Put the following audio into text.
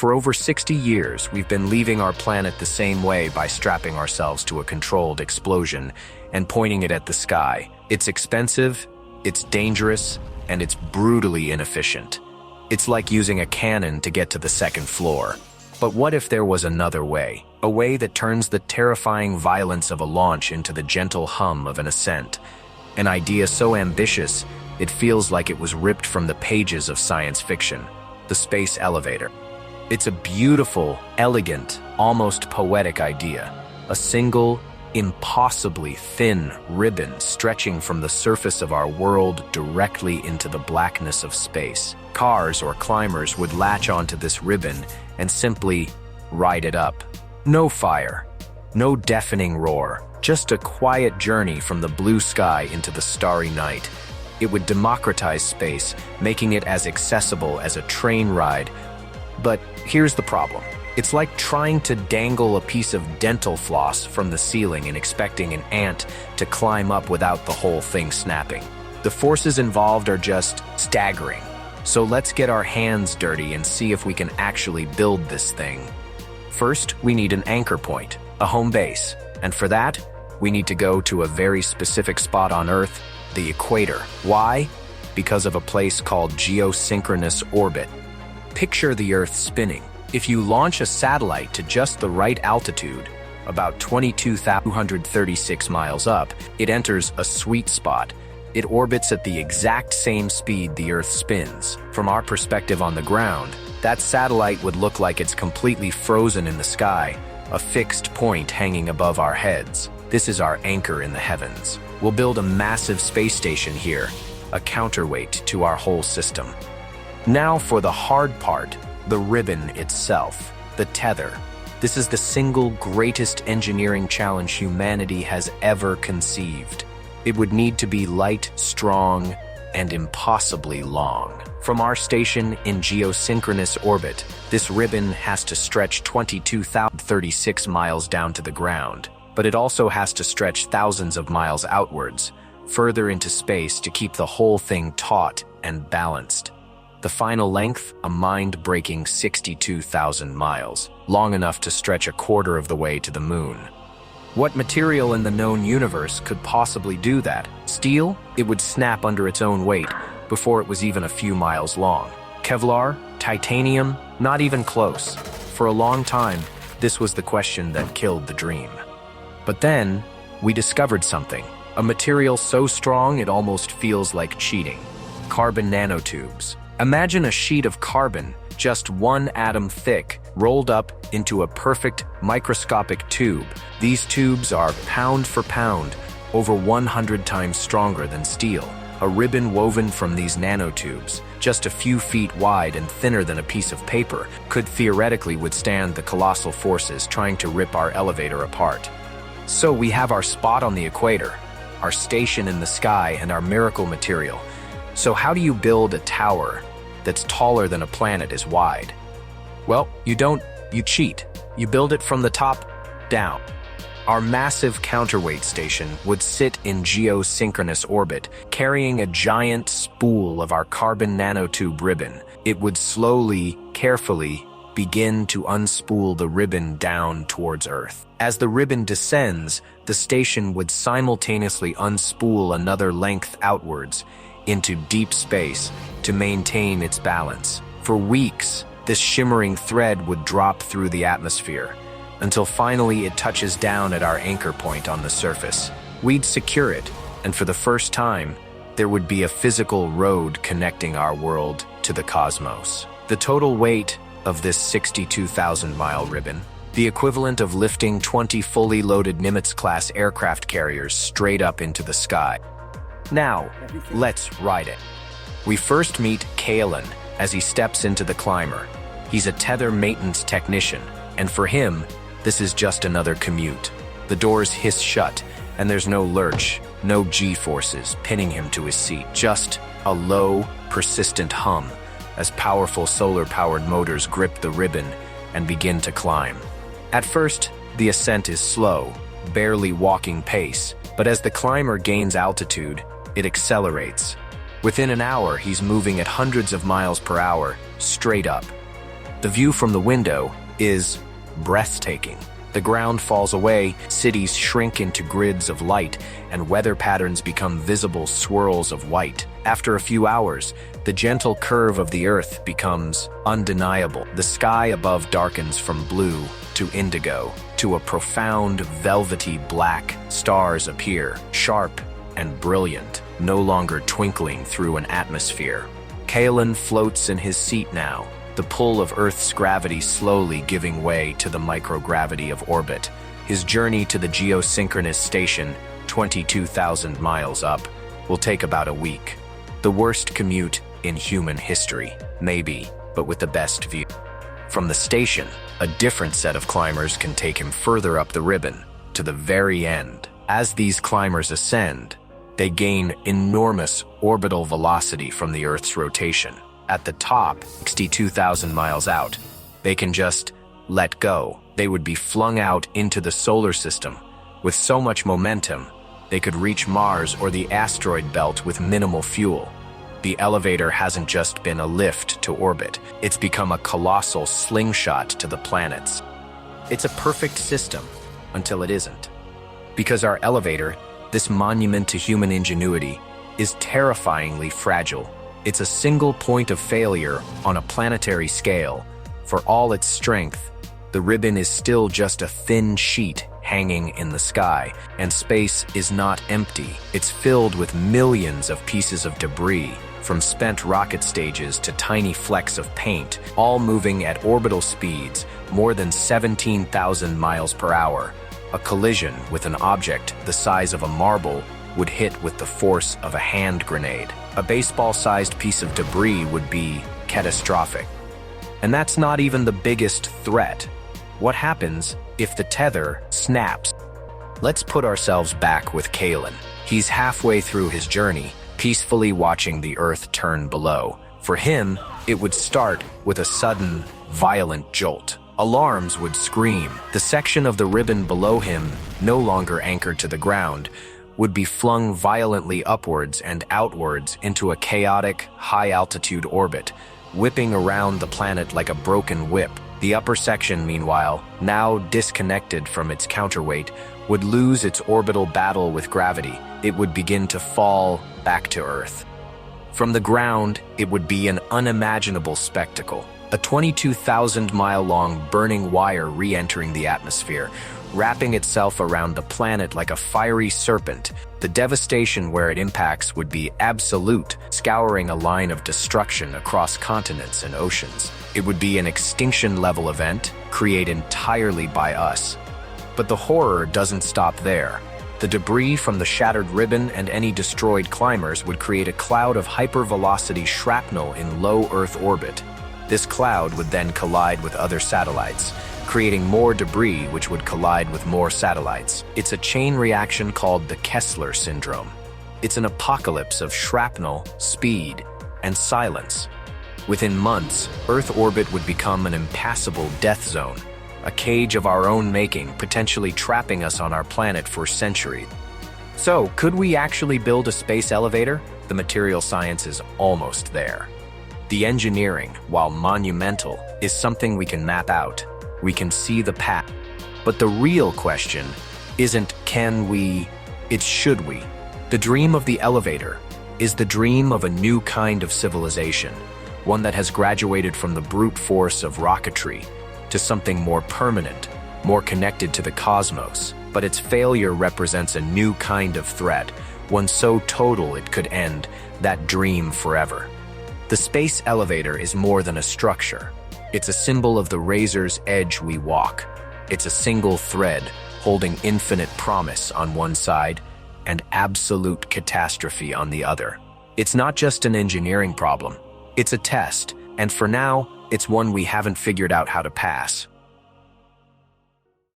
For over 60 years, we've been leaving our planet the same way by strapping ourselves to a controlled explosion and pointing it at the sky. It's expensive, it's dangerous, and it's brutally inefficient. It's like using a cannon to get to the second floor. But what if there was another way? A way that turns the terrifying violence of a launch into the gentle hum of an ascent. An idea so ambitious, it feels like it was ripped from the pages of science fiction. The space elevator. It's a beautiful, elegant, almost poetic idea. A single, impossibly thin ribbon stretching from the surface of our world directly into the blackness of space. Cars or climbers would latch onto this ribbon and simply ride it up. No fire, no deafening roar, just a quiet journey from the blue sky into the starry night. It would democratize space, making it as accessible as a train ride. But here's the problem. It's like trying to dangle a piece of dental floss from the ceiling and expecting an ant to climb up without the whole thing snapping. The forces involved are just staggering. So let's get our hands dirty and see if we can actually build this thing. First, we need an anchor point, a home base. And for that, we need to go to a very specific spot on Earth, the equator. Why? Because of a place called geosynchronous orbit. Picture the Earth spinning. If you launch a satellite to just the right altitude, about 22,236 miles up, it enters a sweet spot. It orbits at the exact same speed the Earth spins. From our perspective on the ground, that satellite would look like it's completely frozen in the sky, a fixed point hanging above our heads. This is our anchor in the heavens. We'll build a massive space station here, a counterweight to our whole system. Now for the hard part, the ribbon itself, the tether. This is the single greatest engineering challenge humanity has ever conceived. It would need to be light, strong, and impossibly long. From our station in geosynchronous orbit, this ribbon has to stretch 22,036 miles down to the ground, but it also has to stretch thousands of miles outwards, further into space to keep the whole thing taut and balanced. The final length, a mind-breaking 62,000 miles, long enough to stretch a quarter of the way to the moon. What material in the known universe could possibly do that? Steel? It would snap under its own weight before it was even a few miles long. Kevlar? Titanium? Not even close. For a long time, this was the question that killed the dream. But then, we discovered something. A material so strong it almost feels like cheating. Carbon nanotubes. Imagine a sheet of carbon, just one atom thick, rolled up into a perfect microscopic tube. These tubes are pound for pound, over 100 times stronger than steel. A ribbon woven from these nanotubes, just a few feet wide and thinner than a piece of paper, could theoretically withstand the colossal forces trying to rip our elevator apart. So we have our spot on the equator, our station in the sky, and our miracle material. So how do you build a tower that's taller than a planet is wide? Well, you cheat. You build it from the top down. Our massive counterweight station would sit in geosynchronous orbit, carrying a giant spool of our carbon nanotube ribbon. It would slowly, carefully begin to unspool the ribbon down towards Earth. As the ribbon descends, the station would simultaneously unspool another length outwards into deep space to maintain its balance. For weeks, this shimmering thread would drop through the atmosphere until finally it touches down at our anchor point on the surface. We'd secure it, and for the first time, there would be a physical road connecting our world to the cosmos. The total weight of this 62,000-mile ribbon, the equivalent of lifting 20 fully loaded Nimitz-class aircraft carriers straight up into the sky. Now, let's ride it. We first meet Kalen as he steps into the climber. He's a tether maintenance technician, and for him, this is just another commute. The doors hiss shut, and there's no lurch, no G-forces pinning him to his seat, just a low, persistent hum as powerful solar-powered motors grip the ribbon and begin to climb. At first, the ascent is slow, barely walking pace, but as the climber gains altitude, it accelerates. Within an hour, he's moving at hundreds of miles per hour, straight up. The view from the window is breathtaking. The ground falls away, cities shrink into grids of light, and weather patterns become visible swirls of white. After a few hours, the gentle curve of the earth becomes undeniable. The sky above darkens from blue to indigo to a profound velvety black. Stars appear, sharp and brilliant, no longer twinkling through an atmosphere. Kalen floats in his seat now, the pull of Earth's gravity slowly giving way to the microgravity of orbit. His journey to the geosynchronous station, 22,000 miles up, will take about a week. The worst commute in human history, maybe, but with the best view. From the station, a different set of climbers can take him further up the ribbon, to the very end. As these climbers ascend, they gain enormous orbital velocity from the Earth's rotation. At the top, 62,000 miles out, they can just let go. They would be flung out into the solar system. With so much momentum, they could reach Mars or the asteroid belt with minimal fuel. The elevator hasn't just been a lift to orbit, it's become a colossal slingshot to the planets. It's a perfect system, until it isn't. Because our elevator, this monument to human ingenuity, is terrifyingly fragile. It's a single point of failure on a planetary scale. For all its strength, the ribbon is still just a thin sheet hanging in the sky, and space is not empty. It's filled with millions of pieces of debris, from spent rocket stages to tiny flecks of paint, all moving at orbital speeds more than 17,000 miles per hour. A collision with an object the size of a marble would hit with the force of a hand grenade. A baseball-sized piece of debris would be catastrophic. And that's not even the biggest threat. What happens if the tether snaps? Let's put ourselves back with Kalen. He's halfway through his journey, peacefully watching the Earth turn below. For him, it would start with a sudden, violent jolt. Alarms would scream. The section of the ribbon below him, no longer anchored to the ground, would be flung violently upwards and outwards into a chaotic, high-altitude orbit, whipping around the planet like a broken whip. The upper section, meanwhile, now disconnected from its counterweight, would lose its orbital battle with gravity. It would begin to fall back to Earth. From the ground, it would be an unimaginable spectacle. A 22,000-mile-long burning wire re-entering the atmosphere, wrapping itself around the planet like a fiery serpent. The devastation where it impacts would be absolute, scouring a line of destruction across continents and oceans. It would be an extinction-level event, created entirely by us. But the horror doesn't stop there. The debris from the shattered ribbon and any destroyed climbers would create a cloud of hypervelocity shrapnel in low Earth orbit. This cloud would then collide with other satellites, creating more debris which would collide with more satellites. It's a chain reaction called the Kessler syndrome. It's an apocalypse of shrapnel, speed, and silence. Within months, Earth orbit would become an impassable death zone, a cage of our own making, potentially trapping us on our planet for centuries. So, could we actually build a space elevator? The material science is almost there. The engineering, while monumental, is something we can map out. We can see the path. But the real question isn't can we, it's should we. The dream of the elevator is the dream of a new kind of civilization, one that has graduated from the brute force of rocketry to something more permanent, more connected to the cosmos. But its failure represents a new kind of threat, one so total it could end that dream forever. The space elevator is more than a structure. It's a symbol of the razor's edge we walk. It's a single thread holding infinite promise on one side and absolute catastrophe on the other. It's not just an engineering problem. It's a test, and for now, it's one we haven't figured out how to pass.